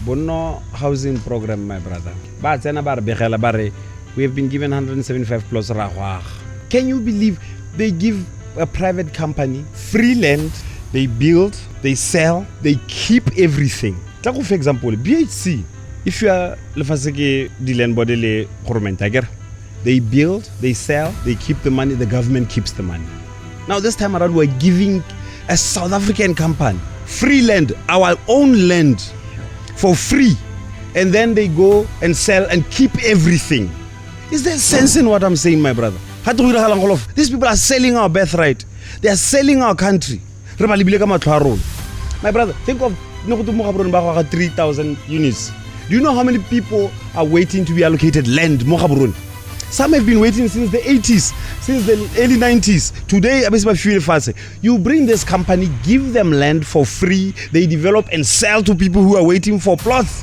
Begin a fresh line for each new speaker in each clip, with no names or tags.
Bonno housing program, my brother. We have been given 175 plus ragwag. Can you believe they give a private company free land, they build, they sell, they keep everything. Like for example, BHC, if you are lefaseke di land body le government ager, they build, they sell, they keep the money, the government keeps the money. Now this time around we're giving a South African company free land, our own land for free, and then they go and sell and keep everything. Is there sense in what I'm saying, my brother? These people are selling our birthright. They are selling our country. My brother, think of 3,000 units. Do you know how many people are waiting to be allocated land? Some have been waiting since the 80s, since the early 90s. Today, you bring this company, give them land for free, they develop and sell to people who are waiting for plots.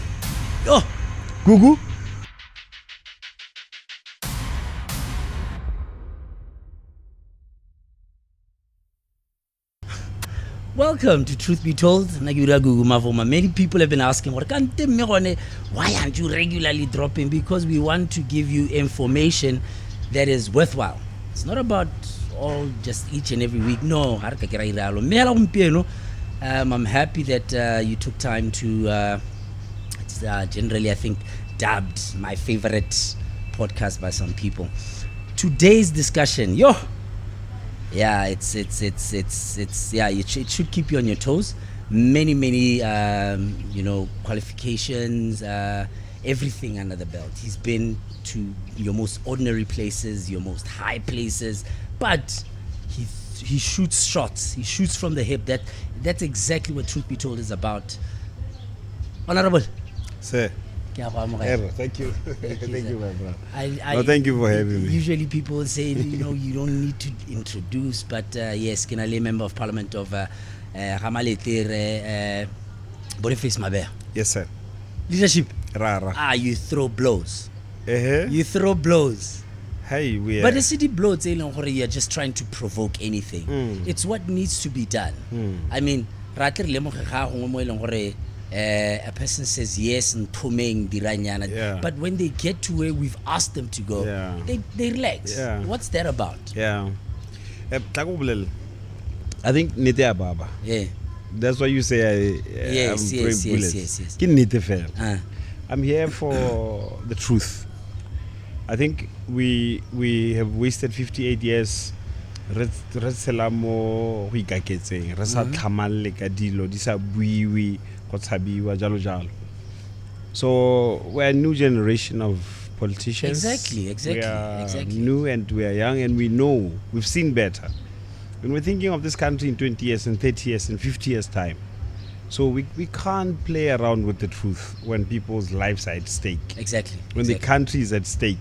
Oh, Gugu.
Welcome to Truth Be Told. Many people have been asking, why aren't you regularly dropping? Because we want to give you information that is worthwhile. It's not about all just each and every week. No. I'm happy that you took time to, it's generally, I think, dubbed my favorite podcast by some people. Today's discussion, yeah, it should keep you on your toes. Many qualifications, everything under the belt. He's been to your most ordinary places, your most high places, but he shoots shots. He shoots from the hip. That's exactly what Truth Be Told is about. Honorable.
Sir. Thank you. Thank you, my brother. Thank you for having me.
Usually people say, you don't need to introduce, but yes, Kinale, Member of Parliament of Boniface Mabeo.
Yes, sir.
Leadership.
Rara.
You throw blows.
Uh-huh.
You throw blows.
Hey, we are.
But the city blows, you're just trying to provoke anything. It's what needs to be done. I mean, a person says yes and but when they get to where we've asked them to go, they relax. What's that about?
I think Nite Baba.
Yeah.
That's why you say
yes.
I'm here for the truth. I think we have wasted 58 years. So we're a new generation of politicians.
Exactly.
We are new and we are young and we know, we've seen better. When we're thinking of this country in 20 years and 30 years and 50 years time, so we can't play around with the truth when people's lives are at stake.
Exactly.
When the country is at stake.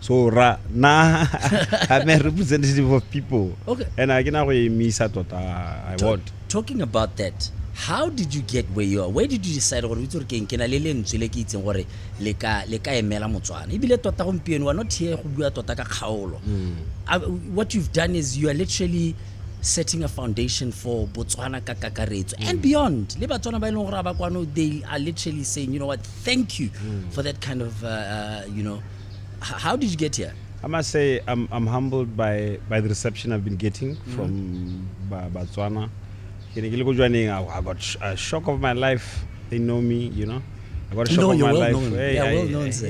So I'm a representative of people.
Okay.
And I want.
Talking about that, how did you get where you are? Where did you decide what you're what you've done is you are literally setting a foundation for Botswana Kakakaretso and beyond. They are literally saying, you know what, thank you for that kind of how did you get here?
I must say I'm humbled by the reception I've been getting from Botswana. I got a shock of my life. They know me, I got a shock of my life.
Known. Well known, sir.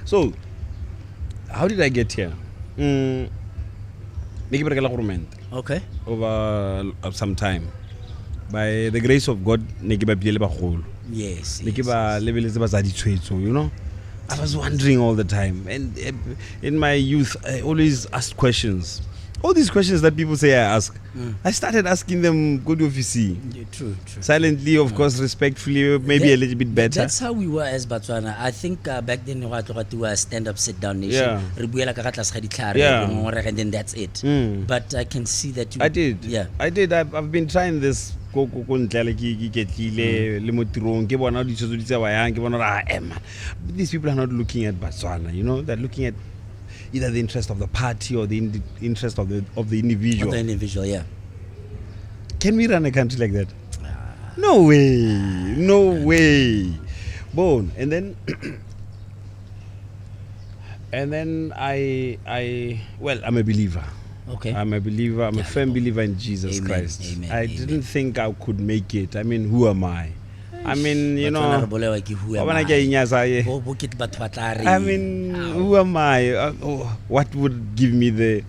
So, how did I get here?
Okay.
Over some time. By the grace of God,
yes.
I was wondering all the time. And in my youth, I always asked questions. All these questions that people say I ask, I started asking them good office.
True.
Silently, of course, respectfully, maybe a little bit better.
That's how we were as Botswana. I think back then we were a stand-up, sit-down nation. And then that's it. But I can see that you...
I did.
Yeah.
I did. I've been trying this ko ntle le ke ketlile le mo tirong ke bona ditshotso di tsewa yang ke bona man, these people are not looking at Botswana, you know, they're looking at either the interest of the party or the interest of the individual.
Of the individual, yeah.
Can we run a country like that? No way. Bone. And then I'm a believer.
Okay.
I'm a believer. I'm a firm believer in Jesus Christ.
Amen,
I didn't think I could make it. I mean, who am I? I mean, you know, I mean, who am I? What would give me the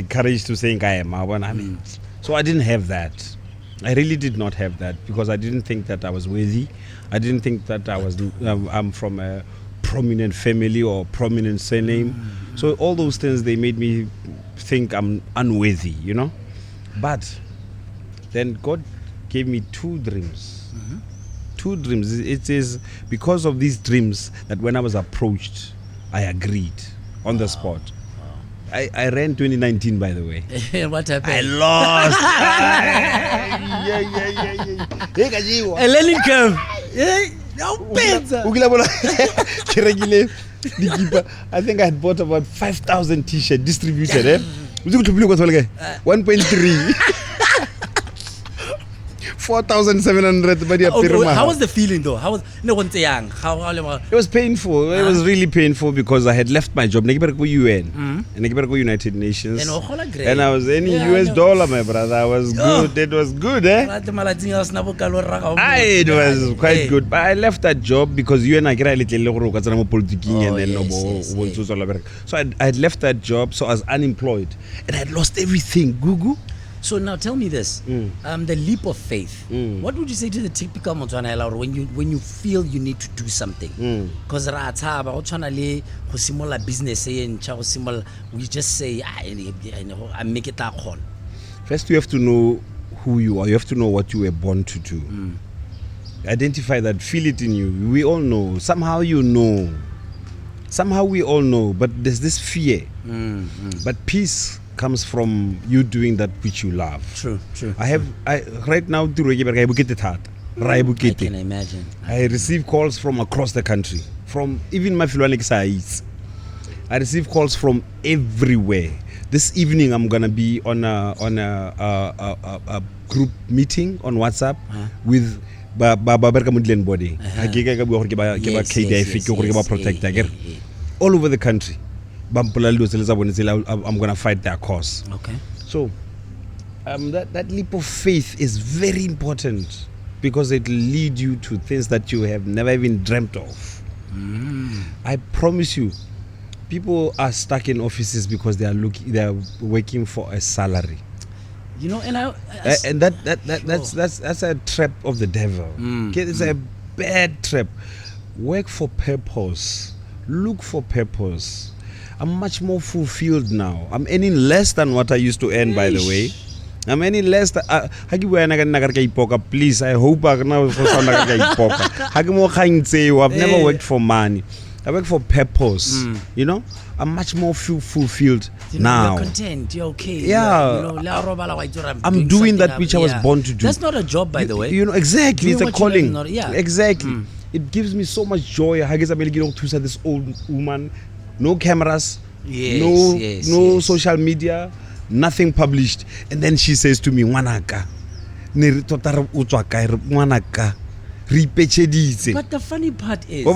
courage to think I am? I mean, so I didn't have that. I really did not have that because I didn't think that I was worthy. I didn't think that I'm from a prominent family or prominent surname. So all those things, they made me think I'm unworthy, you know. But then God gave me two dreams. Two dreams. It is because of these dreams that when I was approached, I agreed on the spot. I ran 2019, by the way.
What happened?
I lost.
A learning curve.
I think I had bought about 5,000 t-shirts distributed. 1.3. 4,700.
How was the feeling though? How was it
was painful. It was really painful because I had left my job. UN and United Nations. And I was earning US dollar, my brother. I was good. It was good, eh? It was quite good. But I left that job because UN and then so I had left that job, so I was unemployed and I had lost everything. Gugu.
So now tell me this, the leap of faith. What would you say to the typical Motswana when you feel you need to do something? Because business, we just say, I make it a call.
First, you have to know who you are. You have to know what you were born to do. Identify that, feel it in you. We all know. Somehow you know. Somehow we all know, but there's this fear. But peace comes from you doing that which you love.
True.
I right now I
can imagine.
I receive calls from across the country, from even my sides. I receive calls from everywhere. This evening I'm gonna be on a group meeting on WhatsApp with body. All over the country. I'm gonna fight their cause.
Okay.
So that leap of faith is very important because it leads you to things that you have never even dreamt of. I promise you, people are stuck in offices because they are working for a salary.
You know, and
that's a trap of the devil. Okay, it's a bad trap. Work for purpose. Look for purpose. I'm much more fulfilled now. I'm earning less than what I used to earn, by the way. I'm earning less than please. I hope I've never worked for money. I work for purpose. You know, I'm much more fulfilled now.
You're content. You're okay.
Yeah. I'm doing that which I was born to do.
That's not a job, by the way.
You know, exactly. It's a calling. Exactly.
Mm.
It gives me so much joy. This old woman, no cameras, no social media, nothing published. And then she says to me, "Wanaka, Wanaka."
But the funny part is,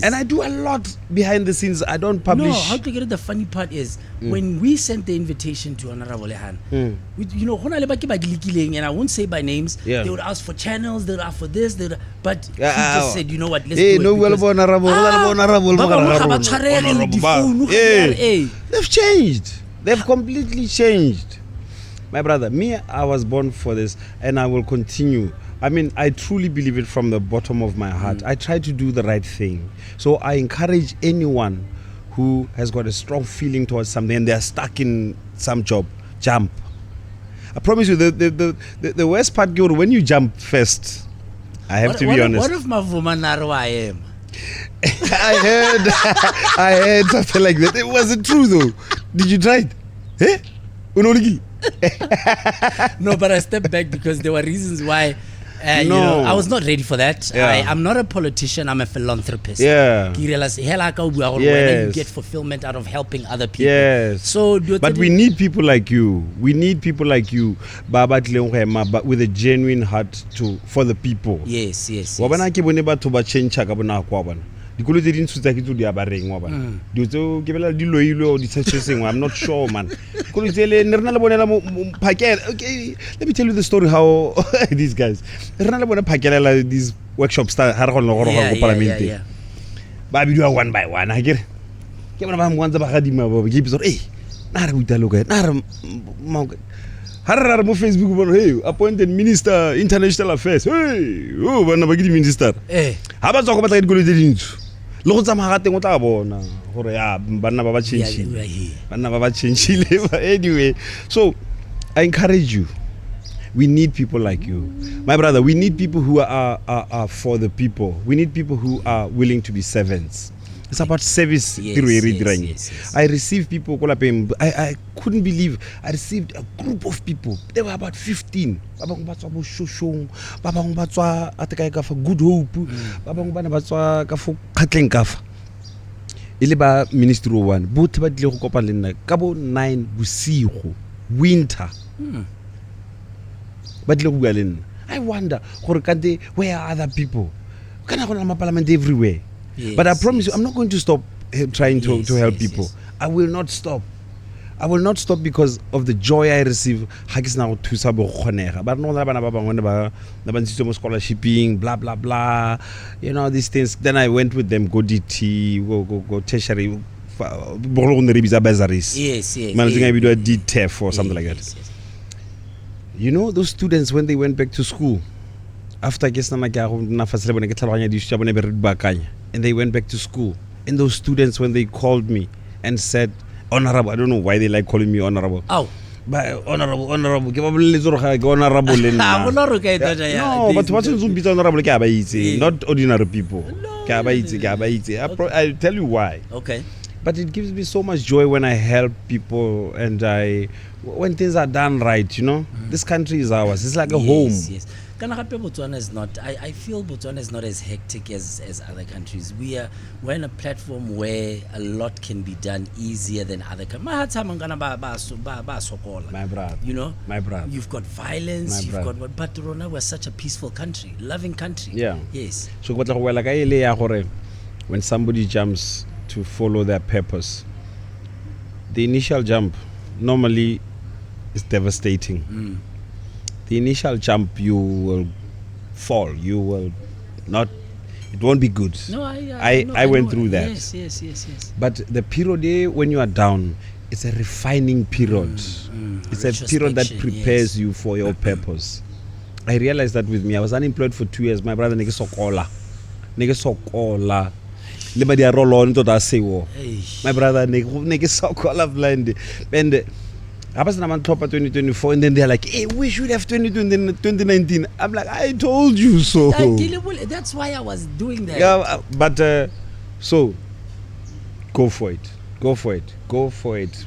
and I do a lot behind the scenes. I don't publish.
No, how to get it? The funny part is when we sent the invitation to Honorable Lehan, you know, and I won't say by names.
Yeah.
They would ask for channels. They would ask for this. But he just said, you know what? Let's
do
it.
They've changed. They've completely changed. My brother, me, I was born for this, and I will continue. I mean, I truly believe it from the bottom of my heart. I try to do the right thing. So I encourage anyone who has got a strong feeling towards something and they're stuck in some job, jump. I promise you, the worst part, when you jump first, I have to be honest.
What if my woman I am?
I heard something like that. It wasn't true though. Did you try it? Eh?
No, but I stepped back because there were reasons why. You know, I was not ready for that. I'm not a politician. I'm a philanthropist.
Yeah.
You realize, you get fulfillment out of helping other people.
Yes.
So,
but we need people like you. We need people like you, but with a genuine heart for the people.
Yes.
dikolo tse dintsi tsa ke tso di abareng wa bana di tso ke bela di loilo di tsetseng I'm not sure man dikolo tse le ne rena le bonela mo phakela. Okay, let me tell you the story how these guys rena le bona phakelela these workshops ha re go go parliament ba bidiwa one by one ha ke bona ba mo ntse ba gadima ba ke episode na re buta loka na re ha mo Facebook bona appointed minister international affairs bana ba ke di minister ha ba tswa go batla dikolo tse dintsi le go tsamaya ga teng o tla bona gore banna ba changile anyway. So I encourage you, we need people like you, my brother. We need people who are for the people. We need people who are willing to be servants. It's about service. Yes. I received people. I couldn't believe I received a group of people. There were about 15. Good Hope. Ministry one. Both ba dile go kopa le nna ka bo 9 bosigo winter. Ba dile go bua le nna. I wonder where are other people? Kana go na parliament everywhere. Yes, but I promise you, I'm not going to stop trying to help people. Yes. I will not stop. I will not stop because of the joy I receive. But no, scholarshiping, blah blah blah. You know these things. Then I went with them. Go DT, go tertiary. Yes. I do a DTEF or something like that. Yes. You know those students when they went back to school after and they went back to school, and those students when they called me and said honorable, I don't know why they like calling me honorable. But honorable no, but what's honorable not ordinary people. I'll tell you why.
Okay.
But it gives me so much joy when I help people and when things are done right, you know. This country is ours. It's like a home.
Yes. Botswana is not. I feel Botswana is not as hectic as other countries. We're in a platform where a lot can be done easier than other countries. My
brother.
You know,
my brother.
You've got violence. But Rona, we're such a peaceful country, loving country.
Yeah.
Yes.
So when somebody jumps to follow their purpose, the initial jump normally is devastating. The initial jump, you will fall. You will not. It won't be good.
No, I
went through that.
Yes.
But the period when you are down, it's a refining period. It's a period that prepares you for your purpose. I realized that with me. I was unemployed for 2 years. My brother neke sokola. Lebadi a roll on to that say war. My brother neke sokola blind and. I was on top of 2024, and then they're like, "Hey, we should have 2019." I'm like, "I told you so."
That's why I was doing that.
Yeah, but so go for it.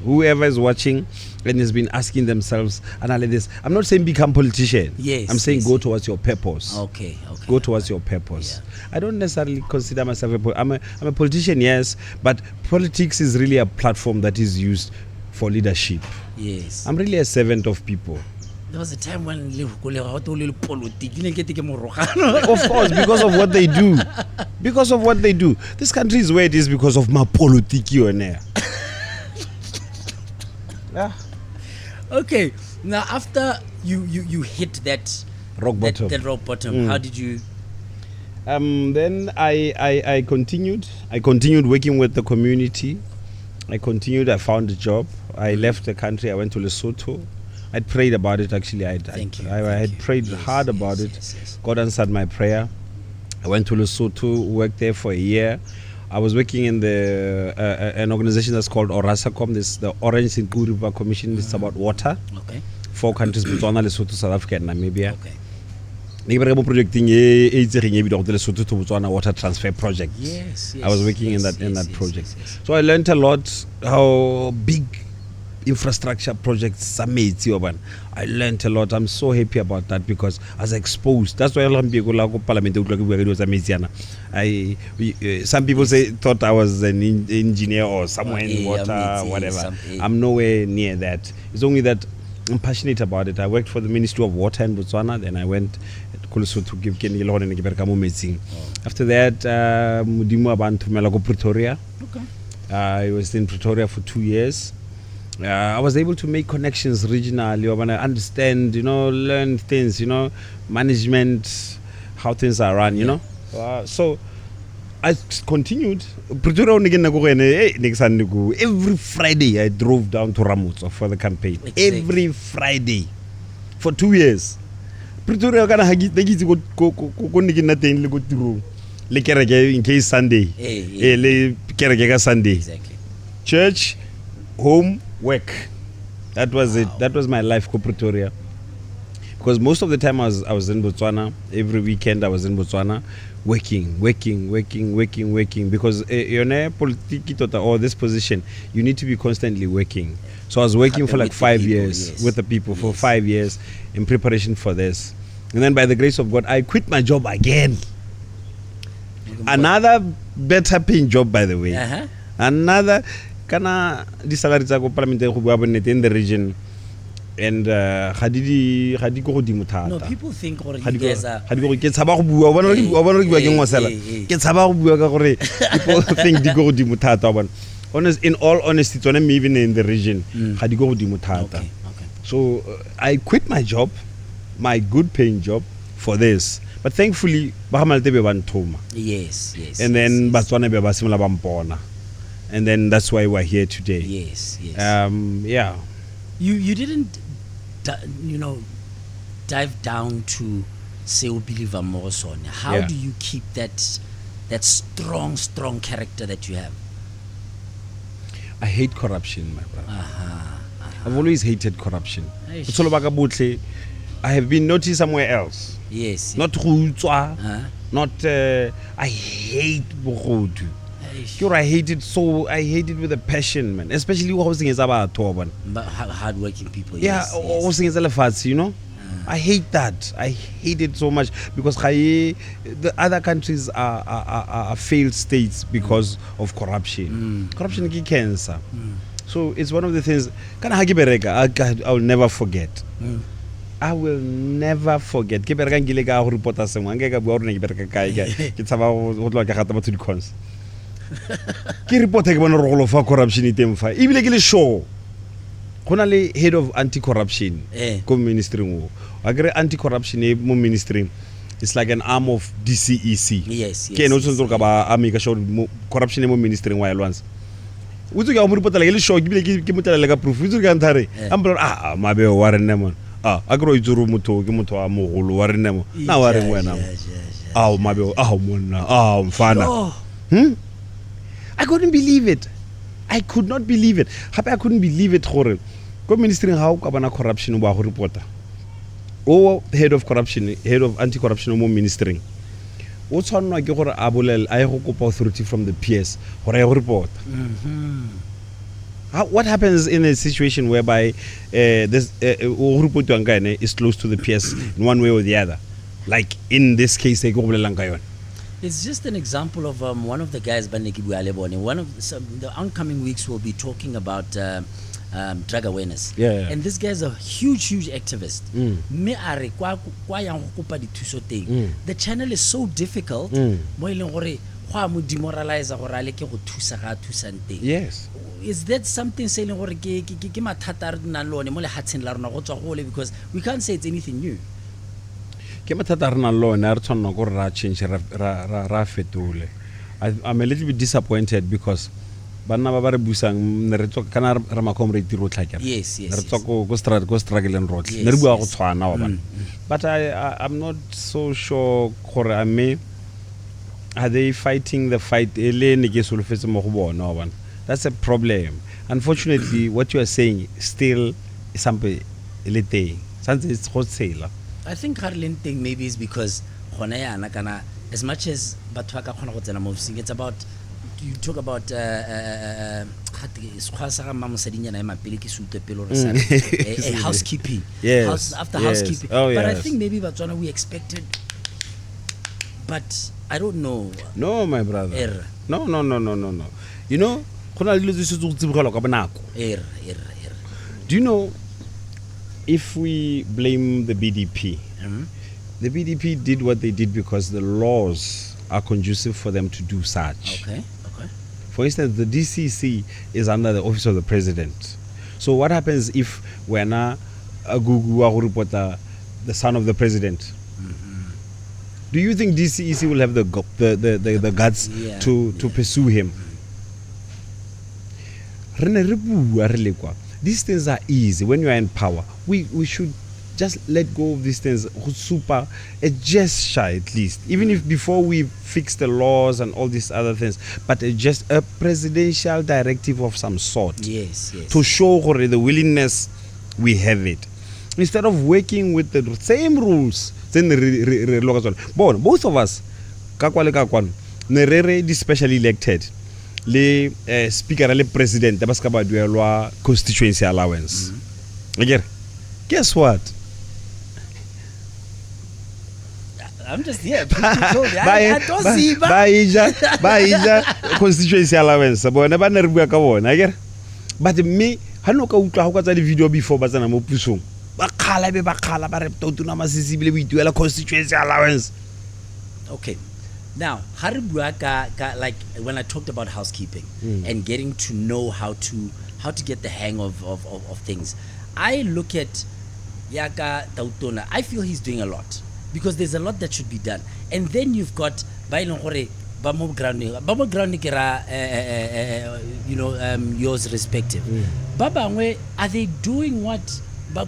Whoever is watching and has been asking themselves, analyze. I'm not saying become politician.
Yes.
I'm saying go towards your purpose.
Okay.
Go towards your purpose. Yeah. I don't necessarily consider myself I'm a politician, yes, but politics is really a platform that is used for leadership.
Yes.
I'm really a servant of people.
There was a time when of course,
because of what they do. This country is where it is because of my politiki on there. Yeah.
Okay. Now after you hit that
rock bottom.
That rock bottom, how did you
then I continued working with the community. I found a job. I left the country. I went to Lesotho. I prayed about it actually. I had prayed hard about it.
Yes.
God answered my prayer. I went to Lesotho, worked there for a year. I was working in an organization that's called Orasacom. This is the Orange and Good River Commission. It's about water.
Okay.
4 countries: Botswana, Lesotho, South Africa, and Namibia.
Okay.
Projecting Lesotho to Botswana water transfer project.
Yes.
I was working in that project. Yes. So I learned a lot how big infrastructure projects I learned a lot. I'm so happy about that because I was exposed. That's why some people thought I was an engineer or somewhere in water, whatever. I'm nowhere near that. It's only that I'm passionate about it. I worked for the Ministry of Water in Botswana, then I went to give After that, Pretoria.
Okay.
I was in Pretoria for 2 years. I was able to make connections regionally, understand, learn things, management, how things are run, you know. So I continued. Pretoria every Friday I drove down to Ramutso for the campaign.
Exactly.
Every Friday for 2 years. Pretoria kana hagi go nothing go through. Le kereke in case Sunday. Le kereke ka Sunday.
Exactly.
Church, home, work. That was it. That was my life for Pretoria. Because most of the time I was in Botswana. Every weekend I was in Botswana, working. Because or this position, you need to be constantly working. So I was working for like 5 years with the people for 5 years in preparation for this. And then by the grace of God, I quit my job again. Another better paying job, by the way. Another kana di salary tsa go parliament go bua bonnete in the region, and ga di go godimo thata.
No, people think gore you guys are
ga di go ke tshaba go bua bona re bua ke ngwasela ke tshaba go bua ka gore people think di go godimo thata bona. In all honesty, tsone me even in the region ga di go godimo thata.
Okay.
So I quit my job, my good paying job, for this. But thankfully Bahamalte be banthoma.
Yes.
And then Batswana be basimula bampona. And then that's why we're here today.
Yes.
Yeah.
You didn't dive down to say believer more son. How do you keep that strong character that you have?
I hate corruption, my brother. I've always hated corruption. I have been noticed somewhere else.
Yes.
Not Rutswa. Not I hate Bogodu. I hate it with a passion, man. Especially hosting is about Torban.
But hardworking people.
Yeah, hosting is elephants, I hate that. I hate it so much because the other countries are failed states because of corruption. Corruption is cancer. So it's one of the things. I will never forget. I will never forget. Ke reporter sengwe ke bua rona ke bereka kae ke tsaba go tloa ke gata batho di cons. Ke report ke bona rogolo fa corruption iteng fa. Ibile ke le sure. Gona le head of anti-corruption ko ministry ngo. Wa ke anti-corruption e mo ministry. It's like an arm of DCEC.
Yes.
Ke no tsontso ka ba amika sure corruption e mo ministry ngwa ya lwansa. Utsu ke mo report la ke le sure ibile ke motlela ka proof. Utsu ke antare. Ambro Mabeo wa rena man. Agro izuru mutho ke motho wa mogolo wa rena mo. Na wa reng wena mo. Mabeo monna. Mfana. I couldn't believe it. I could not believe it. Happy I couldn't believe it gore. Go ministry how ka bana corruption ba go reporter. Head of anti-corruption mo ministry. O tshwanwa ke gore a bolel a go kopa authority from the PS gore ya go report. What happens in a situation whereby this report is close to the PS in one way or the other? Like in this case,
it's just an example of one of the guys, one of the oncoming weeks we'll be talking about drug awareness. And this guy is a huge activist. The channel is so difficult.
Yes.
Is that something saying because we can't say it's anything new? I'm
a little bit disappointed because yes. But I'm not so sure are they fighting the fight? That's a problem. Unfortunately, what you are saying still is something. It's wholesale.
I think Harlin thing maybe is because as much as it's about you talk about housekeeping.
Yes.
After
yes.
housekeeping.
Oh,
But I
yes.
think maybe Batswana we expected, but I don't know.
No, my brother.
Er.
No. You know, go na le dilo tse se tse go ka bonako. Do you know, if we blame the BDP, the BDP did what they did because the laws are conducive for them to do such.
Okay.
For instance, the DCC is under the office of the president. So what happens if we're now a Gugu reporter, the son of the president? Do you think DCEC will have the guts to pursue him? These things are easy when you are in power. We should just let go of these things. Super, a gesture at least, even if before we fix the laws and all these other things, but just a presidential directive of some sort.
Yes.
To show the willingness we have it, instead of working with the same rules. Then both of us, the specially elected, the speaker, the president, the constituency allowance. Guess what?
I'm just here. I don't see.
Constituency allowance. But me, I know the video before, but I'm opusung. Constituency allowance.
Okay. Now, like when I talked about housekeeping and getting to know how to get the hang of things, I look at Yaka Tautona. I feel he's doing a lot because there's a lot that should be done. And then you've got yours respective. Babangwe, are they doing what?
You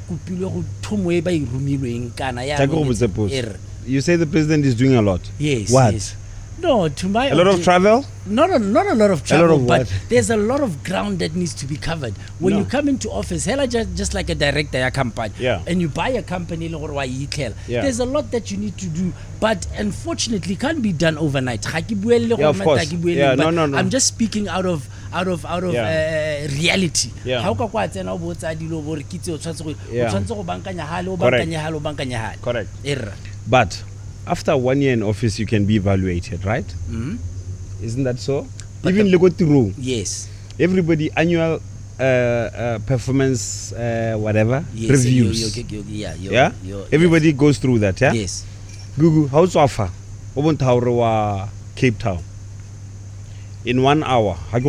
say the president is doing a lot.
Yes.
What?
Yes. No, to my
a lot of travel?
Not a lot of travel,
of
but
what?
there's a lot of ground that needs to be covered. When you come into office, hella just like a director a company, and you buy a company, there's a lot that you need to do, but unfortunately can't be done overnight.
Of course. No.
I'm just speaking out of reality.
Correct. But after 1 year in office, you can be evaluated, right? Isn't that so? But even Legotiro.
Yes.
Everybody annual performance whatever reviews. Everybody goes through that. Yeah.
Yes.
Google how's offer? Obontauro Cape Town. In 1 hour, I'm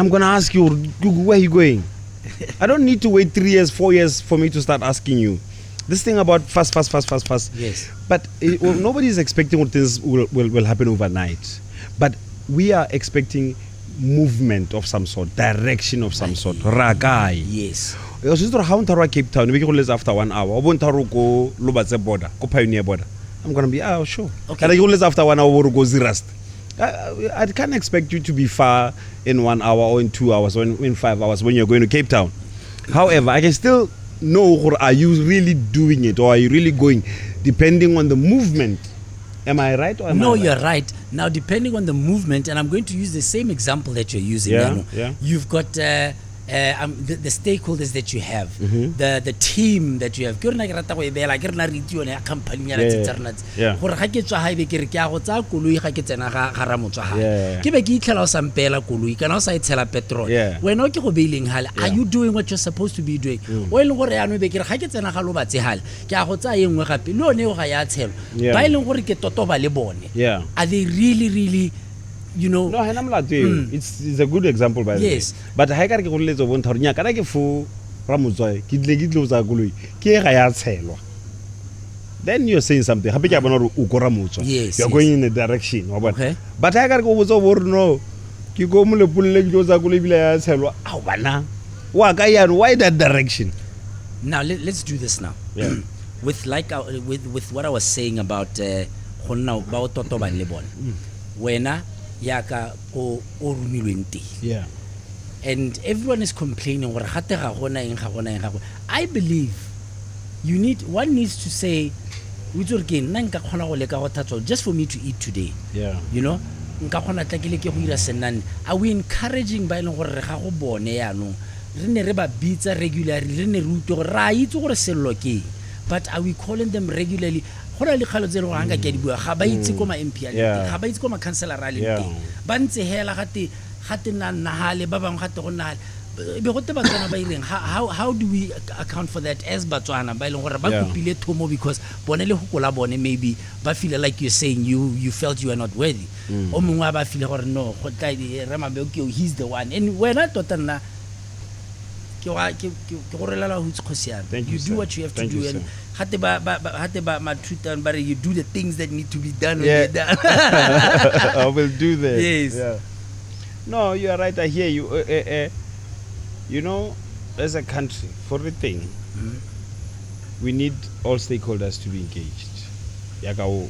gonna ask you, Google, where are you going? I don't need to wait 3 years, 4 years for me to start asking you. This thing about fast.
Yes.
But nobody is expecting what things will happen overnight. But we are expecting movement of some sort, direction of some sort. Ragai.
Yes.
Cape Town, we can after 1 hour. Border, Pioneer border. I'm gonna be sure.
Okay.
And I go after 1 hour go Zirast. I can't expect you to be far in 1 hour or in 2 hours or in 5 hours when you're going to Cape Town. However, I can still know, are you really doing it or are you really going, depending on the movement. Am I right or am I right?
You're right. Now, depending on the movement, and I'm going to use the same example that you're using. You've got the stakeholders that you have, the team that you have. Are you doing what you're supposed to be doing? Are they really
No, it's a good example by the way. But I can't get then you're saying something. You're going in a direction.
Okay.
But I can't go over no. You go why that direction?
Now let's do this now.
Yeah.
With what I was saying about yaka o rumilwente.
Yeah.
And everyone is complaining. I believe one needs to say, o itse gore ke nna nka kgona go leka go thatswa just for me to eat today.
Yeah.
You know, nka kgona tla ke le ke go ira senane. Are we encouraging ba ileng gore re ga go bone yaanong re ne re ba bitsa regularly re ne re utlwe gore ra itse gore sello ke, but are we calling them regularly? Gona le khalo tse re go hanga ke di bua ga ba itse ko ma MP a leng ga ba itse ko ma councilor a leng teng ba ntse hela gate na nahale ba bang gate go nahale be go te batswana ba ireng how do we account for that as batswana ba ileng gore ba kopile thomo because bone le hokola bone maybe ba feel like you're saying you felt you are not worthy o mongwe ba feel gore no go tla di re Mabeo ke he's the one and when I tota nna ke go relela ho tsikosiana you do what you have to do and hate ba ma treat but you do the things that need to be done when you're done.
I will do that.
Yes.
Yeah. No, you are right. I hear you. You know, as a country, for the thing, we need all stakeholders to be engaged. Yaka or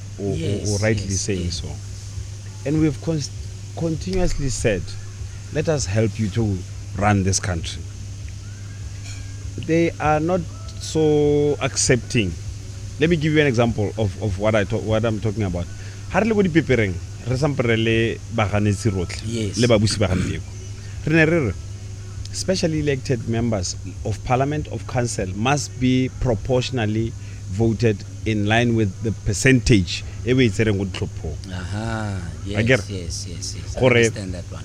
rightly saying so. And we've continuously said, let us help you to run this country. They are not so accepting. Let me give you an example of what I'm talking about. Har le go di pepereng re samperele ba ganetsi rotlhe le ba busi ba ganeteko re ne re specially elected members of parliament of council must be proportionally voted in line with the percentage e be itsereng go ditlhopho
yes I
gore
understand that one.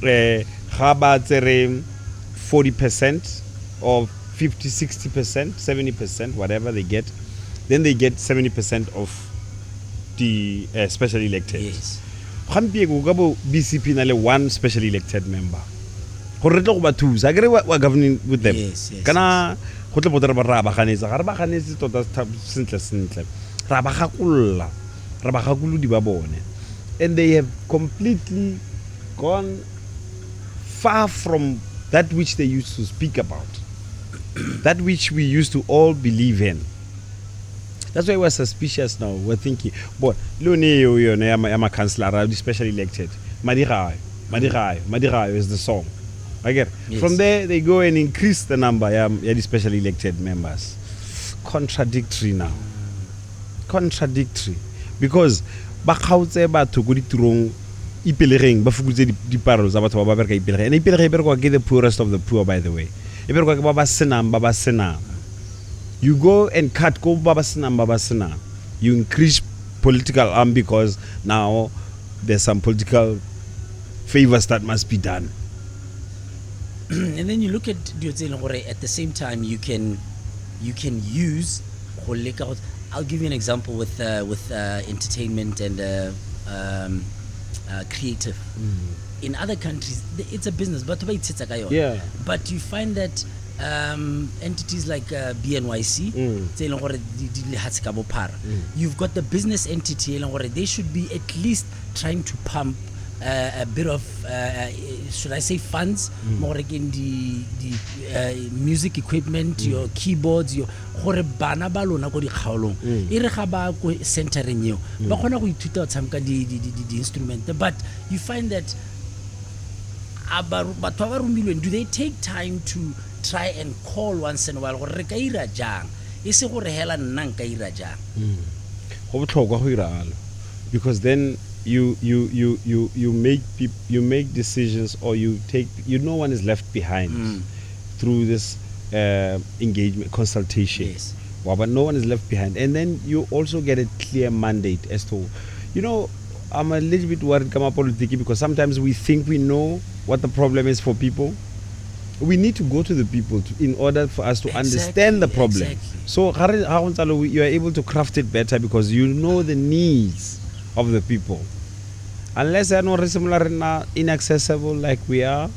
Ga ba tsere 40% or 50, 60%, 70%, whatever they get, then they get 70% of the specially elected.
Yes.
Gampieko ka bo BCP na le one specially elected member. Gore tlo go ba thusa akere wa governing with them.
Yes.
Kana go tle botsa ra ba ganetsa ga re ba ganetse tota sentle. Ra ba gakuludi ba bone. And they have completely gone far from that which they used to speak about. That which we used to all believe in. That's why we're suspicious now. We're thinking, but I'm a councillor, I'm specially elected. Madirayo is the song. Again, from there they go and increase the number. The specially elected members. Contradictory now. Contradictory, because ba khautse batho go ditirong ipelegeng ba fukutse diparo tsa batho ba ba bereka ipelegeng. And ipelegeng bereka ke the poorest of the poor, by the way. You go and cut go babasina. You increase political arm because now there's some political favors that must be done.
And then you look at at the same time you can use. I'll give you an example with entertainment and creative. In other countries, it's a business, but but you find that entities like BNYC, you've got the business entity, they should be at least trying to pump a bit of, should I say, funds, more again the music equipment, your keyboards, your bana balona go di kgaolong e re ga ba go centering you ba khona go ithuta tsamka di instrument, but you find that do they take time to try and call once in a while gore re ka ira jang e se gore hela nna nka ira jang
go botlhokwa go ira alo, because then you make decisions, or no one is left behind through this engagement consultation. But no one is left behind, and then you also get a clear mandate as to, I'm a little bit worried about politics because sometimes we think we know what the problem is for people. We need to go to the people in order for us to understand the problem. So you are able to craft it better because you know the needs of the people. Unless they are not similar, inaccessible like we are,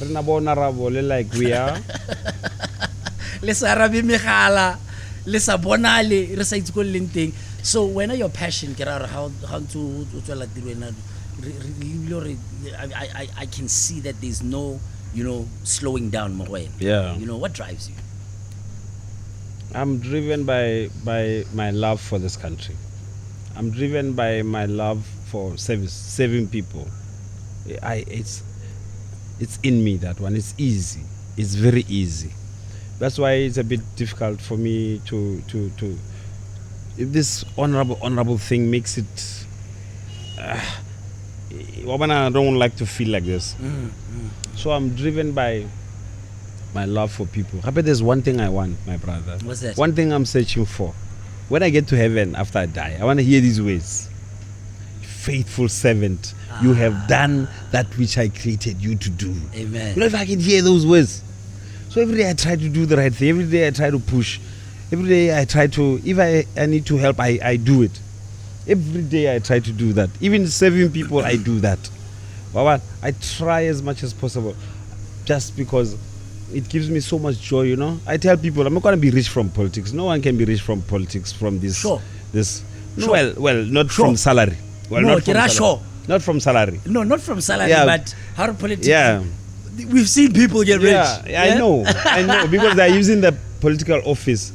vulnerable like we are.
So when are your passion? How to I can see that there's no slowing down. What drives you?
I'm driven by my love for this country. I'm driven by my love for serving people. It's in me, that one. It's easy. It's very easy. That's why it's a bit difficult for me to if this honorable thing makes it, I don't like to feel like this. So I'm driven by my love for people. But there's one thing I want, my brother.
What's that?
One thing I'm searching for. When I get to heaven after I die, I want to hear these words. Faithful servant, you have done that which I created you to do.
Amen.
You know, if I can hear those words. So every day I try to do the right thing. Every day I try to push. Every day I try to, if I need to help, I do it. Every day I try to do that. Even serving people, I do that. But I try as much as possible. Just because it gives me so much joy, you know. I tell people I'm not going to be rich from politics. No one can be rich from politics, from this.
Sure.
This.
Sure.
Well, not
Sure.
from salary. Well,
No,
not from salary.
sure.
Not from salary.
No, not from salary,
Yeah.
but how politics.
Yeah.
We've seen people get rich.
Yeah, I know, because they're using the political office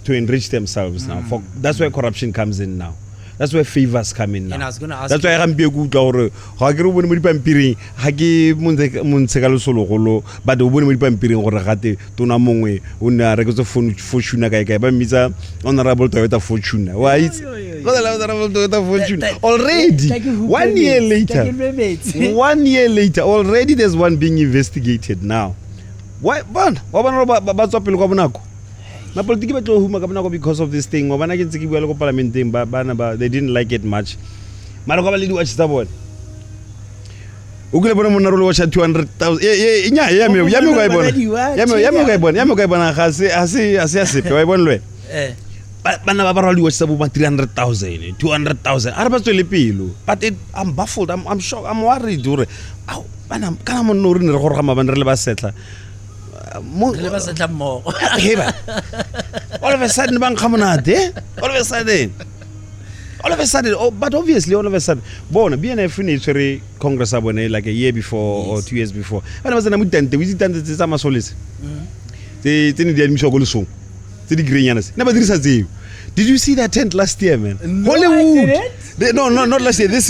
to enrich themselves now. That's where corruption comes in now. That's where favors come in now.
And I was going to ask
That's why I'm being good. How can we be pampiring? Hagi munsekalo solo golo, but we be pampiring or hate to na mongwe una rekoso fortune kaya ba misa honorable Toyota fortune. Why it's honorable Toyota fortune already 1 year later. 1 year later, already there's one being investigated now. Why? Ba tswa pele kwa bonako. My politics because of this thing. They didn't like it much. Watch that one. Ukile bona mona rolo watch 200,000. Bana ba rolo watch 300,000, 200,000. Araba tswele pelo. But I'm baffled. I'm shocked. I'm worried. Bana kana mo no re ne re go rama bana re le ba setla. All of a sudden, but obviously, all of a sudden, BNF finished Congress like a year before or 2 years before. When I was in a tent, we did the solis. They didn't admission go so. Never did you see that tent last year, man?
No,
Hollywood. No, not last year. This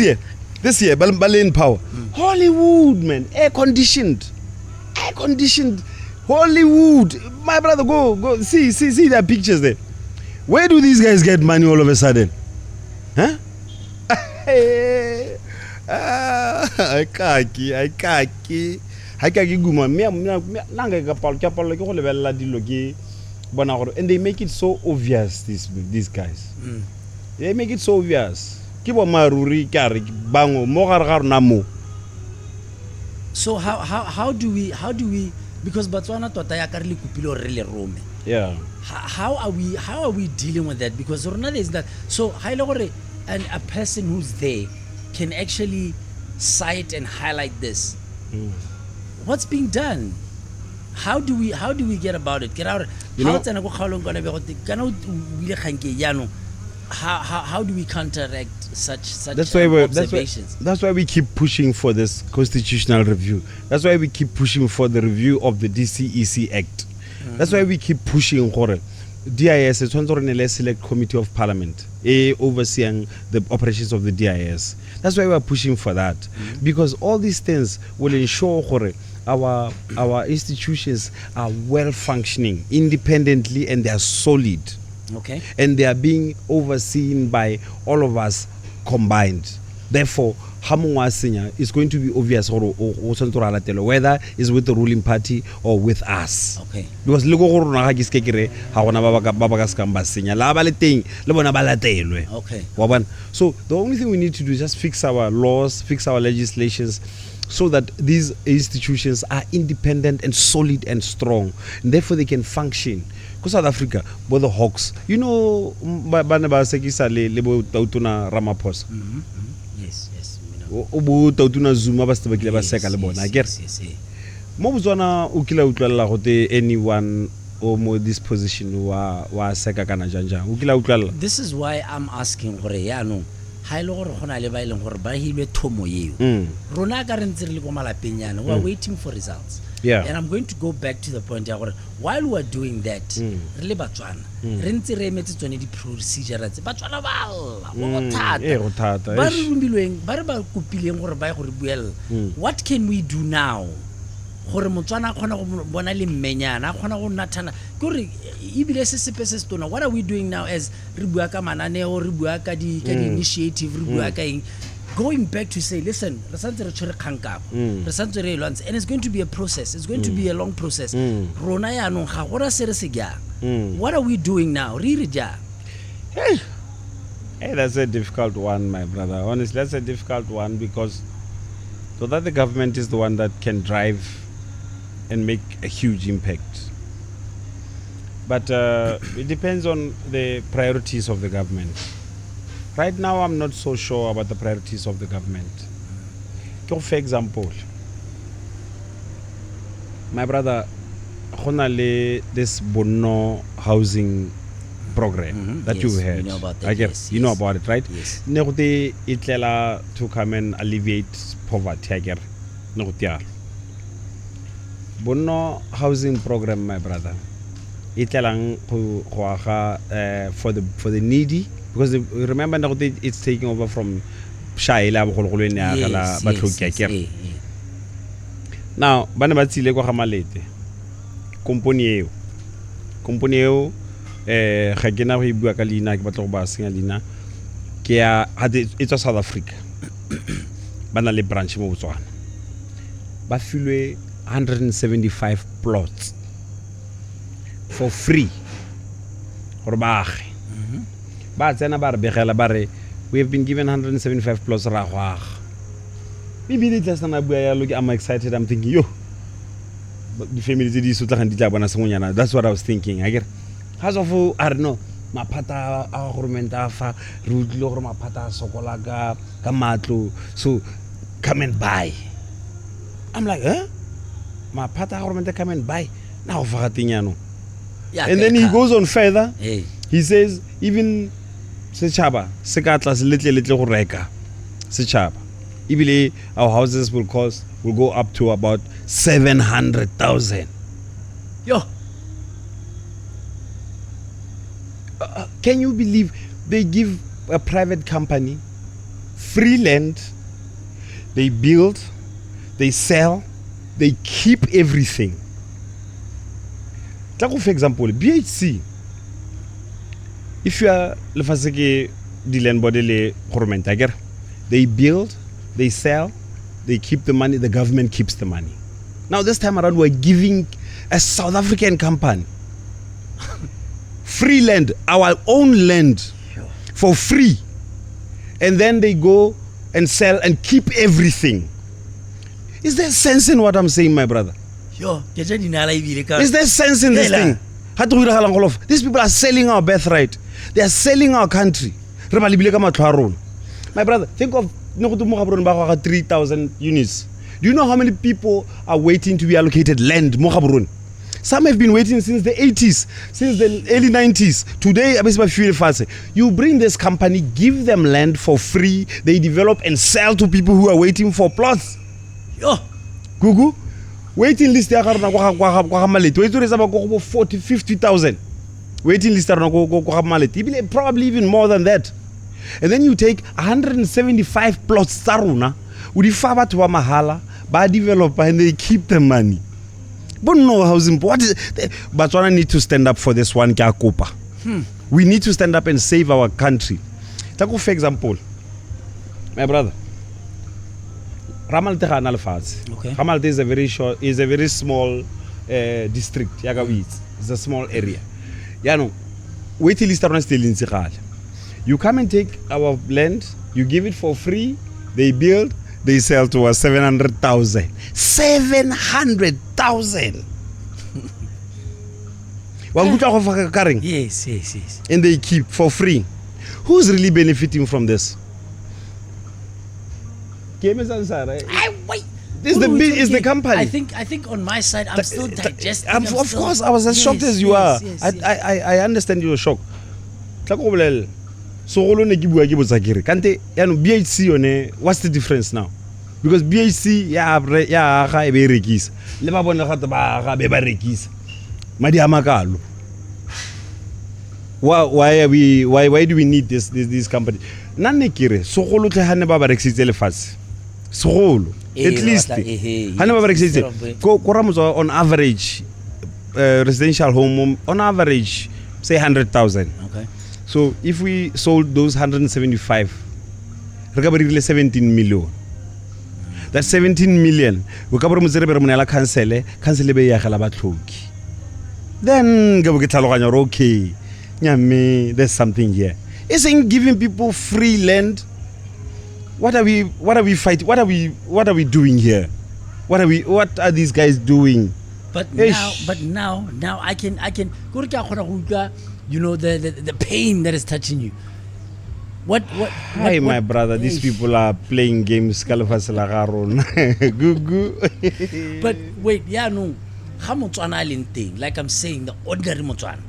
year, Berlin Power. Hollywood, man, air conditioned. Hollywood, my brother, go see their pictures there. Where do these guys get money all of a sudden? Huh? I can't guma. And they make it so obvious. These guys, they make it so obvious.
So how do we? Because Botswana tota ya ka re le kupile re le Rome.
Yeah.
How are we dealing with that? Because Rona is that so high gore and a person who's there can actually cite and highlight this. What's being done? How do we get about it? Get out. How do we counteract such observations?
That's why we keep pushing for this constitutional review. That's why we keep pushing for the review of the DCEC Act. That's why we keep pushing for DIS, a select committee of parliament, overseeing the operations of the DIS. That's why we are pushing for that, because all these things will ensure our institutions are well functioning independently and they are solid.
Okay.
And they are being overseen by all of us combined. Therefore, it's going to be obvious whether it's with the ruling party or with us.
Okay.
Because
Okay.
So the only thing we need to do is just fix our laws, fix our legislations, so that these institutions are independent and solid and strong, and therefore they can function. Because South Africa, both the hawks, you know, Ramaphosa.
Yes.
Anyone or this position wa seka kana janja.
This is why I'm asking gore ya no ha ile gore gona le ba ileng gore ba hilwe thomo yeo. Rona ka re ntse re le go malapenyana, we are waiting for results.
Yeah.
And I'm going to go back to the point gore while we are doing that, re le Batswana re ntse re emetse tsone di procedure tse Batswana ba go thata. Ba re rumilweng ba re ba kopileng gore ba go re buella. What can we do now gore motswana a kgona go bona le mmenyana a kgona go nathana ke gore ebile se sepe se stona. What are we doing now as re bua ka mananeo re bua ka di initiative re bua ka eng, going back to say listen re santse re tshwere kgang ka re santse re lwantse, and it's going to be a process, it's going to be a long process. Rona ya no ga gora se re se gyang. What are we doing now re re jang?
Hey, that's a difficult one, my brother. Honestly, that's a difficult one because so that the government is the one that can drive and make a huge impact. But it depends on the priorities of the government. Right now, I'm not so sure about the priorities of the government. For example, my brother, this Bono housing program that you've heard.
You know about that. Yes,
you know about it, right?
Yes.
Itlela to come and alleviate poverty. Bono housing program, my brother. Itlelang for the needy, because remember now it's taking over from Shaila. Now, bana ba tsile go gamalete. Company eo ga ke na go bua ka leina ke batla go ba senya leina ke ya it's South Africa bana le branch mo Botswana ba filwe 175 plots for free gore baage ba tsena ba re begela ba re we have been given 175 plots ra go aga bibili tla sana bua ya look I'm excited, I'm thinking yo the family di sutla kan di tla bona sengonyana. That's what I was thinking. I get has of I don't know maphata a government afa re utlile gore maphata a sokola ka matlo, so come and buy. I'm like maphata a government come and buy now fa gatinyano. And then he goes on further. He says even setšhaba se ka tla se letle go reka setšhaba ibile our houses will go up to about 700,000.
Yo.
Can you believe they give a private company free land, they build, they sell, they keep everything. Like for example, BHC, if you are lefaseke di land body le government ager, they build, they sell, they keep the money, the government keeps the money. Now this time around we're giving a South African company free land, our own land for free, and then they go and sell and keep everything. Is there sense in what I'm saying, my brother? Is there sense in this thing? These people are selling our birthright. They are selling our country. My brother, think of 3,000 units. Do you know how many people are waiting to be allocated land? Some have been waiting since the 80s, since the early 90s. Today, you bring this company, give them land for free, they develop and sell to people who are waiting for plots. Gugu, waiting list ya garona kwa malete. Wait to reserve 40, 50,000. Waiting list ya probably even more than that. And then you take 175 plots tsaruna, udifaba to mahala, ba developer, and they keep the money. But no housing. What is Botswana need to stand up for this one. We need to stand up and save our country. Take for example, my brother. Ramalte
okay.
Ramalte is a very small district. It's a small area. Wait till it's still in. You come and take our land, you give it for free, they build, they sell to us 700,000. 700,000.
Yes.
And they keep for free. Who's really benefiting from this? This is the company.
I think on my side, I'm still digesting.
Of course, I was as shocked as you are. I understand your shock. So BHC, what's the difference now? Because BHC why do we need this company? at least on average residential home on average say 100,000.
Okay.
So if we sold those 175, re ka ba dirile 17 million. That 17 million we ka ba re mo tsere be re monela cancel be ya gala batlhoki. Then go get tlhaloganya re okay nyame there's something here. Isn't giving people free land. What are we fighting? What are we doing here? What are these guys doing?
But now I can you know the pain that is touching you.
Hi my brother, these people are playing games Gugu.
But wait, yeah, no. Like I'm saying, the ordinary Motswana.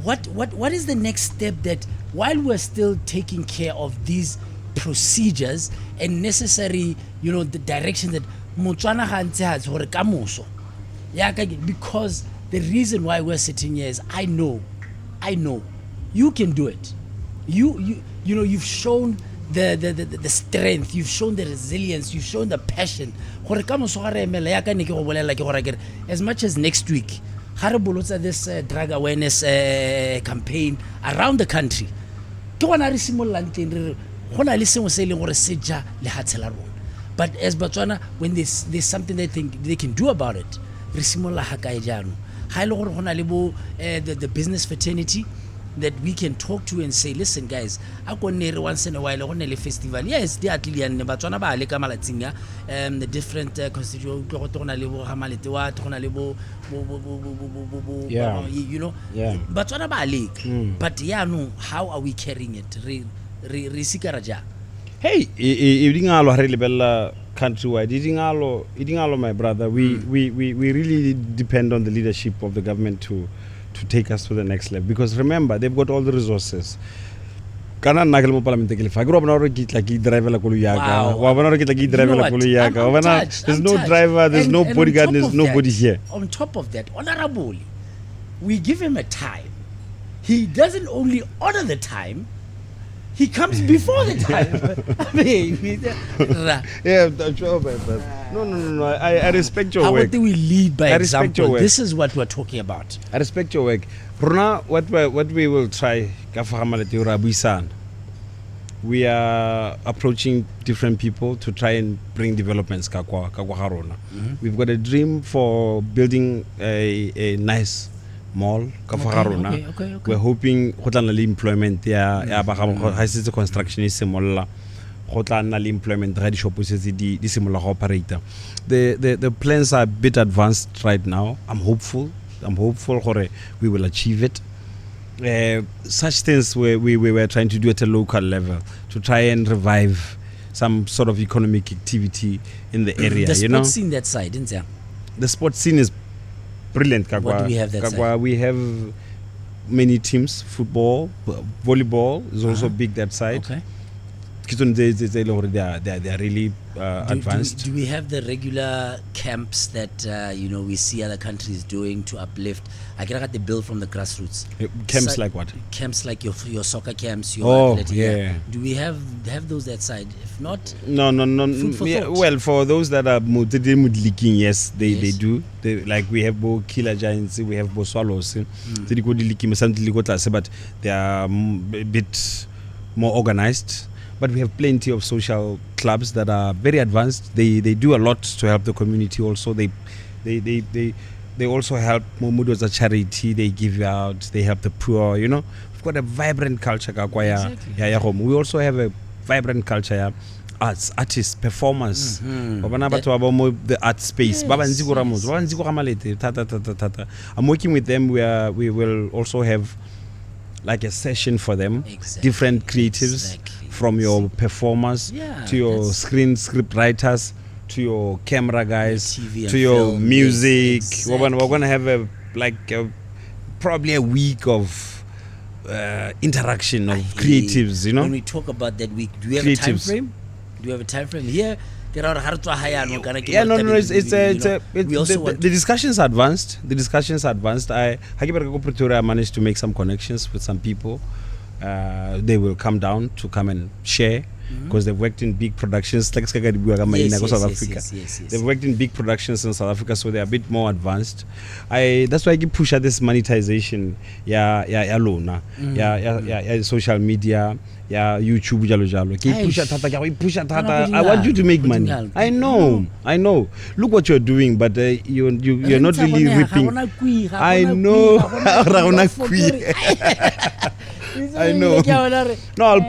What is the next step that while we're still taking care of these procedures and necessary, you know, the direction that Motswana has for kamoso? Yeah, because the reason why we're sitting here is I know you can do it. You know, you've shown the strength, you've shown the resilience, you've shown the passion. As much as next week, this drug awareness campaign around the country. But as Botswana, when there's something they think they can do about it, the business fraternity that we can talk to and say, listen guys, once in a while on a festival, yes, they are the different constituents, you know, but how are we carrying it?
Hey, countrywide, my brother, we really depend on the leadership of the government to take us to the next level, because remember, they've got all the resources. There's no driver, there's no bodyguard, there's nobody here.
On top of that, honorably, we give him a time. He doesn't only honor the time, he comes before the time.
No. I respect your work.
How do we lead by example? This is what we're talking about.
I respect your work. Rona, what we will try, we are approaching different people to try and bring developments. We've got a dream for building a nice mall.
Okay.
We're hoping employment construction is employment the plans are a bit advanced right now. I'm hopeful we will achieve it. Such things we were trying to do at a local level to try and revive some sort of economic activity in the area.
The sports scene that side, isn't there?
The sports scene is brilliant.
What do we have that side?
We have many teams. Football, volleyball is also big that side.
Okay.
They are really advanced.
Do we have the regular camps that we see other countries doing to uplift? I get the bill from the grassroots.
Camps like what?
Camps like your soccer camps. Your athletic,
yeah.
Do we have those that side? If not,
no. Well, for those that are leaking, yes, they do. Like we have both killer giants, we have both swallows. But they are a bit more organized. But we have plenty of social clubs that are very advanced. They do a lot to help the community. Also, they also help. Momudo as a charity. They give out. They help the poor. You know, we've got a vibrant culture.
Exactly.
We also have a vibrant culture. Artists, performers. The art space. I'm working with them. We will also have like a session for them. Different creatives. From your performers to your script writers to your camera guys to your music. We're going to have probably a week of interaction of creatives. You know.
When we talk about that week, do we have a time frame? Here? The
discussions are advanced. I managed to make some connections with some people. They will come down to come and share because they've worked in big productions like South Africa. They've worked in big productions in South Africa, so they're a bit more advanced. That's why I keep push at this monetization lona social media YouTube I want you to make money. I know look what you're doing, but you're not really reaping. I know I know. No,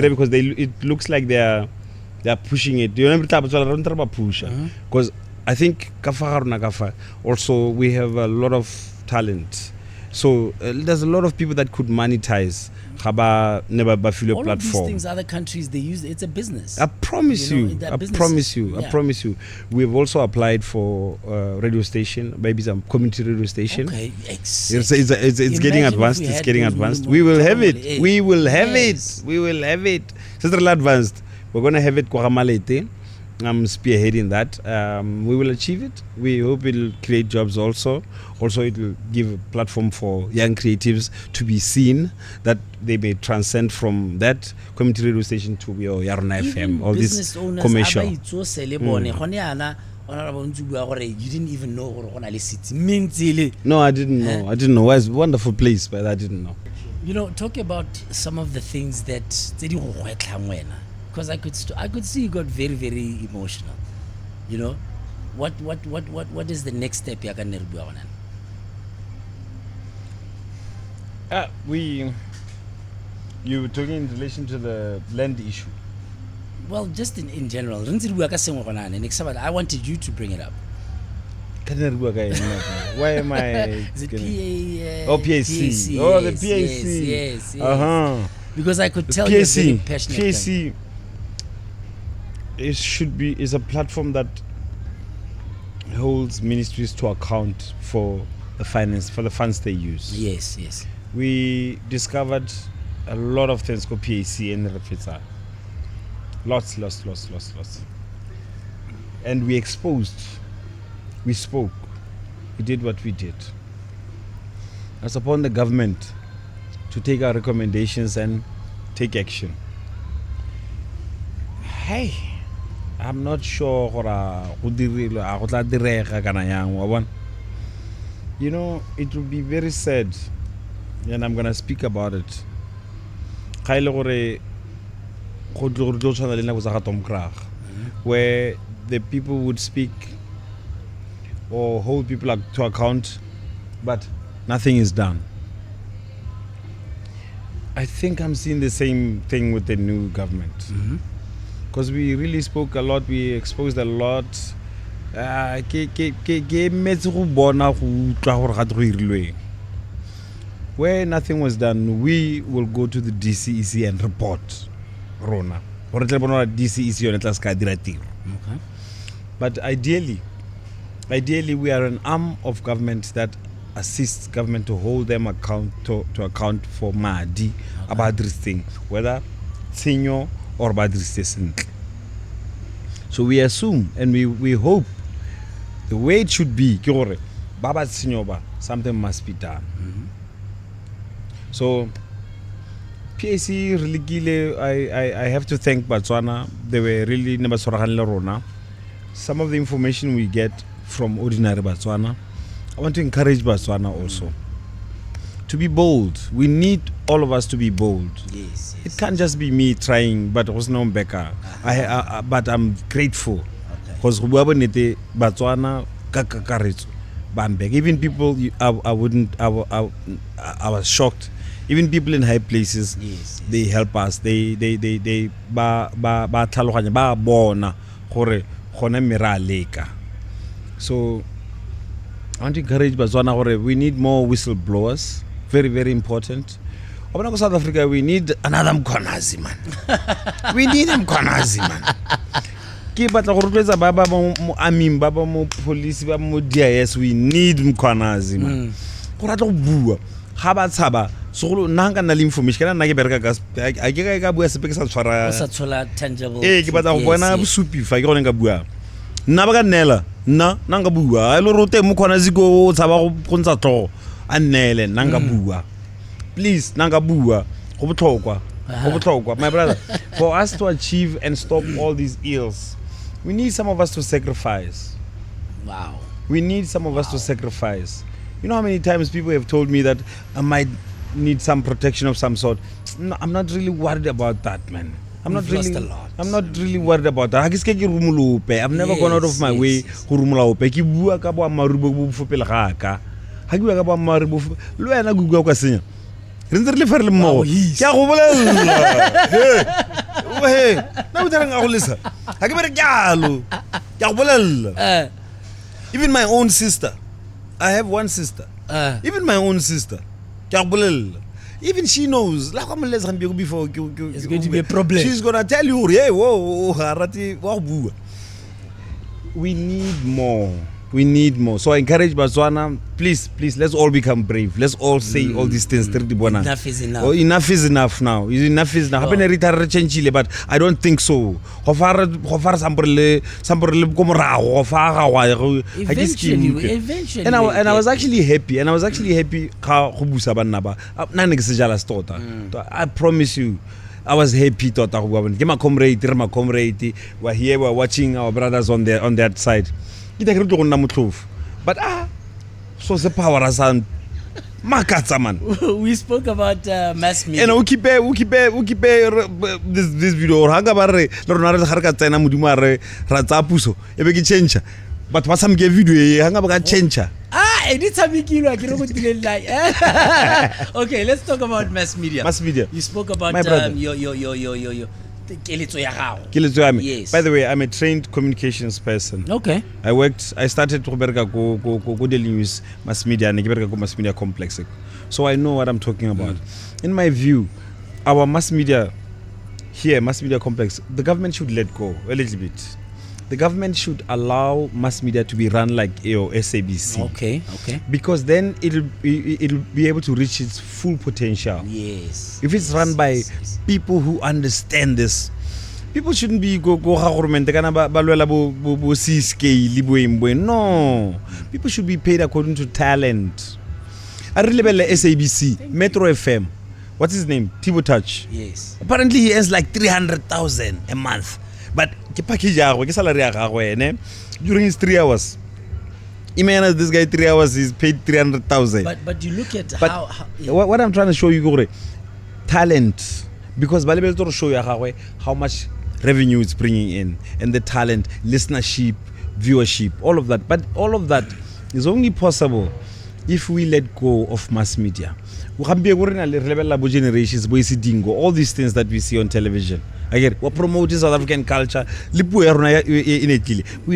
because it looks like they're pushing it. Because I think also we have a lot of talent. So there's a lot of people that could monetize never
all
platform.
Of these things, other countries they use. It's a business.
I promise you. We've also applied for radio station, maybe some community radio station.
Okay,
it's getting advanced. It's getting advanced. We will have it. We will have it. We will have it. It's really advanced. We're gonna have it. I'm spearheading that. We will achieve it. We hope it will create jobs also. Also, it will give a platform for young creatives to be seen, that they may transcend from that community radio station to your Yarona FM, all this commercial.
You didn't even know.
No, I didn't know. It was a wonderful place, but I didn't know.
Talk about some of the things that because I could see you got very, very emotional. What is the next step?
You were talking in relation to the land issue.
Well, just in general. I wanted you to bring it up.
Why am I?
Is it PA?
PAC. The PAC.
Yes. Because I could tell
PAC,
you're very passionate.
PAC is a platform that holds ministries to account for the funds they use.
Yes.
We discovered a lot of things called PAC in Refitsa. Lots. And we exposed. We spoke. We did what we did. It's upon the government to take our recommendations and take action. Hey, I'm not sure it will be very sad, and I'm gonna speak about it. Where the people would speak or hold people to account, but nothing is done. I think I'm seeing the same thing with the new government. Because we really spoke a lot, we exposed a lot. Where nothing was done, we will go to the DCEC and report. Rona. But ideally, we are an arm of government that assists government to hold them to account for Madi about this thing, whether senior or bad station. So we assume and we hope the way it should be, something must be done. So PAC really, I have to thank Botswana. They were really never Rona. Some of the information we get from ordinary Botswana, I want to encourage Botswana also to be bold. We need all of us to be bold.
Yes.
It can't just be me trying, but it was no Becca. But I'm grateful because Botswana even people I was shocked. Even people in high places, they help us. They So I want to encourage Botswana. We need more whistleblowers. Very, very important. South Africa, we need another Mkonazi, man. We need a Mkonazi, man. Police, DIS, we need Mkonazi, man. So nanga na information kana nake bereka gas a ke ka bua sepe ke sa tshwara
sa tshola tangible
ke batla go bona bosupi fa ke go nka bua nna ba ka nela nna nga bua a lo rote mo khona ziko o tshaba go ntsha tlo annele nanga bua. Please nanga bua. Go botlhokwa. My brother, for us to achieve and stop all these ills, we need some of us to sacrifice.
Wow.
We need some of us to sacrifice. You know how many times people have told me that I might need some protection of some sort. No, I'm not really worried about that, man. I'm not really worried about that. I've never gone out of my way to rumulaope. Ki bua ka bo marubo bo fopela ga ka. Ha ke bua ka bo marubo le wena go bua ka senya. Re ntse re le fa re le mmogo. Ke a go bolela. He. Na o tsang a go lesa. Ha ke bere kyalo. Ke a go bolela. Even my own sister. I have one sister. Even my own sister. Even she knows. Before
it's going to be a problem.
She's gonna tell you, hey, whoa, we need more. We need more. So I encourage Botswana, please, let's all become brave. Let's all say all these things.
Enough is enough.
Oh, enough is enough now. Enough is enough. But I don't think so. Eventually. And I was actually happy. I promise you. I was happy to my comrade. We're here, we're watching our brothers on that side. But so the power as an man.
We spoke about mass media.
And we keep this video. But what some give video change.
Okay, let's talk about mass media.
Mass media.
You spoke about your
Yes. By the way, I'm a trained communications person.
Okay.
I started to work with mass media and mass media complex. So I know what I'm talking about. In my view, our mass media complex, the government should let go a little bit. The government should allow mass media to be run like SABC.
Okay.
Because then it'll be able to reach its full potential.
Yes.
If it's run by people who understand this, people shouldn't be go government. No, people should be paid according to talent. I really believe SABC, Metro FM. What's his name? Tibo Touch.
Yes.
Apparently he earns like 300,000 a month. But during his 3 hours, imagine this guy 3 hours is paid 300,000.
But you look at
what I'm trying to show you, talent, because Balibel to show you how much revenue it's bringing in, and the talent, listenership, viewership, all of that. But all of that is only possible if we let go of mass media. All these things that we see on television. Again, we're promoting South African culture. We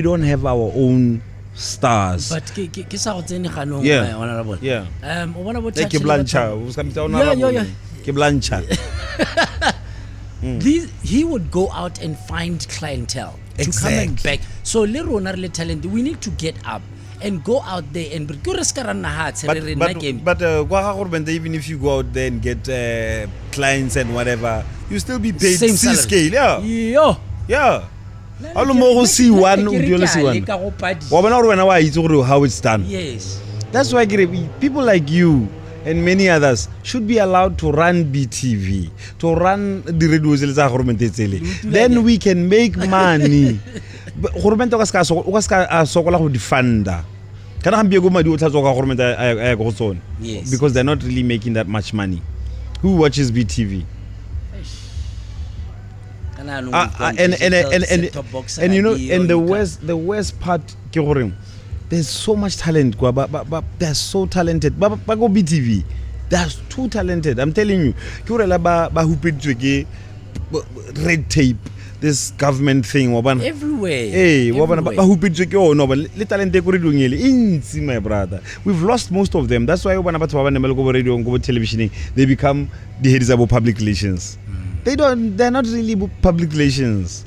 don't have our own stars.
But
yeah.
Honorable.
Yeah.
Blancha.
Blancha.
He would go out and find clientele to come and back. So talent, we need to get up and go out there and but even
if you go out there and get clients and whatever, you still be paid
same
scale. Yeah. See one. How it's done.
Yes.
That's why people like you and many others should be allowed to run BTV, to run the radio. Then we can make money. Yes. Because they're not really making that much money. Who watches BTV? And you know, and the worst part, there's so much talent, but they're so talented. But go BTV, they're too talented. I'm telling you, red tape. This government thing
everywhere.
Hey, my brother. We've lost most of them. That's why radio and television, they become the heads of public relations. They're not really public relations.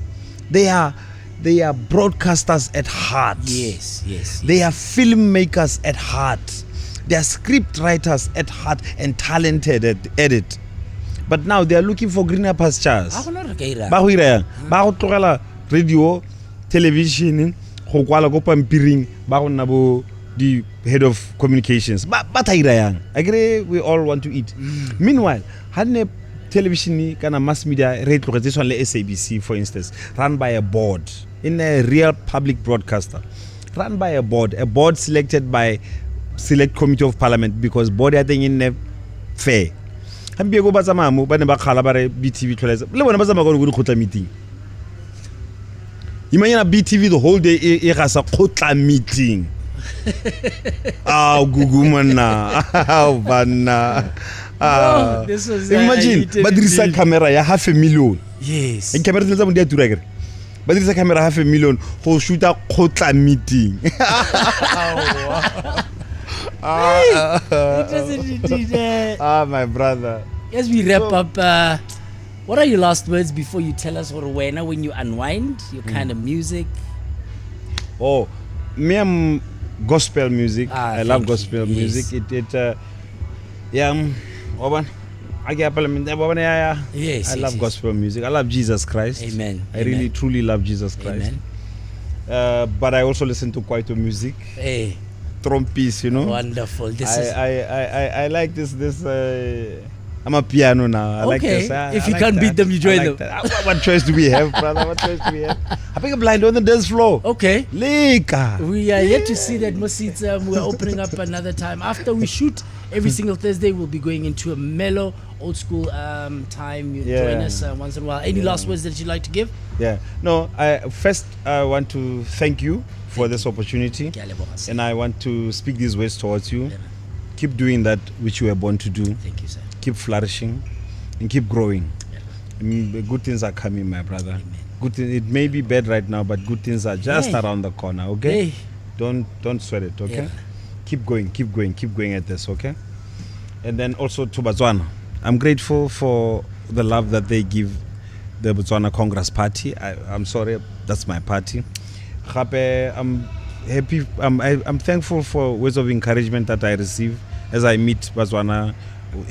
They are broadcasters at heart.
Yes.
They are filmmakers at heart. They are script writers at heart and talented at it. But now they are looking for greener pastures. Radio, television, the head of communications but yang I agree we all want to eat. Meanwhile hadne television kana mass media rate this one le SABC for instance run by a board in a real public broadcaster run by a board selected by select committee of parliament because board I think in a fair hambi go batsa mamu ba ne ba khala ba re BTV tlholetsa le bona ba tsama go khotla meeting. Imagine BTV the whole day e ga sa khotla meeting. Gugumana bana.
This was
Imagine badrisa camera ya half a million.
Yes.
En camera tletsa bondia tura gre. Badrisa camera half a million go shoot a khotla meeting. My brother.
As we wrap up, what are your last words before you tell us when you unwind your kind of music?
Oh, me I'm gospel music. I love gospel
you.
music.
Yes. Yes,
I love gospel music. I love Jesus Christ.
Amen.
I really truly love Jesus Christ.
Amen.
But I also listen to kwaito music.
Hey.
Trumpis, you know.
Wonderful.
I like this I'm a piano now. I like this.
If you can't beat them, you join them.
What choice do we have, brother? What choice do we have? I think a blind on the dance floor.
Okay.
Leka.
We are yet to see that Mosita. We're opening up another time. After we shoot every single Thursday, we'll be going into a mellow, old school time. You join us once in a while. Any last words that you'd like to give?
Yeah. No, I want to thank you for this opportunity. And I want to speak these words towards you. Keep doing that which you were born to do.
Thank you, sir.
Keep flourishing and keep growing. Good things are coming, my brother.
Amen.
Good things, it may be bad right now, but good things are just around the corner, okay? Don't sweat it, okay? Keep going at this, okay? And then also to Botswana, I'm grateful for the love that they give the Botswana Congress Party. I'm sorry, that's my party. I'm happy, I'm thankful for words of encouragement that I receive as I meet Botswana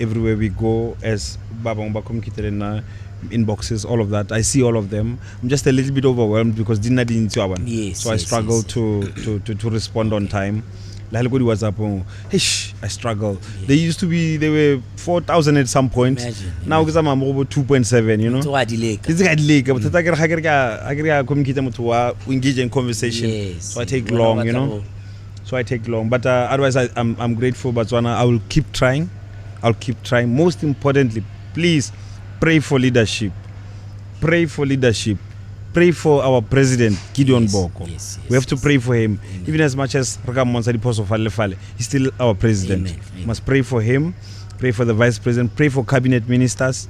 everywhere we go, as Babangba Komkitelena inboxes, all of that. I see all of them. I'm just a little bit overwhelmed because so I struggle to respond on time. I struggle. They were 4,000 at some point. Now I'm over 2.7, you know. It's engage in conversation. So I take long, you know. But otherwise I'm grateful, Botswana. I will keep trying. Most importantly, please pray for leadership. Pray for our president, Gideon Boko. We have to pray for him. Even as much as he's still our president.
Amen.
Must pray for him, pray for the vice president, pray for cabinet ministers,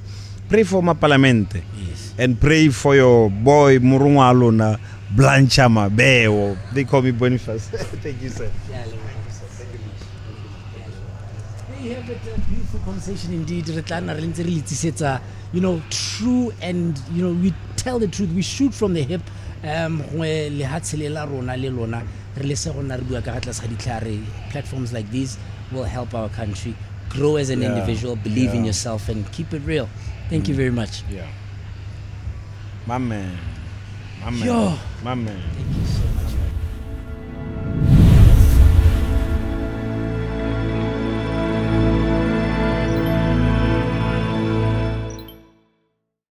pray for my parliament, and pray for your boy Murungwalona Blancha Mabeo. They call me Boniface. Thank you, sir.
We have a beautiful conversation indeed. True, and we tell the truth. We shoot from the hip. Platforms like these will help our country grow as an individual, believe in yourself, and keep it real. Thank you very much.
Yeah. My man.
Yo.
My man.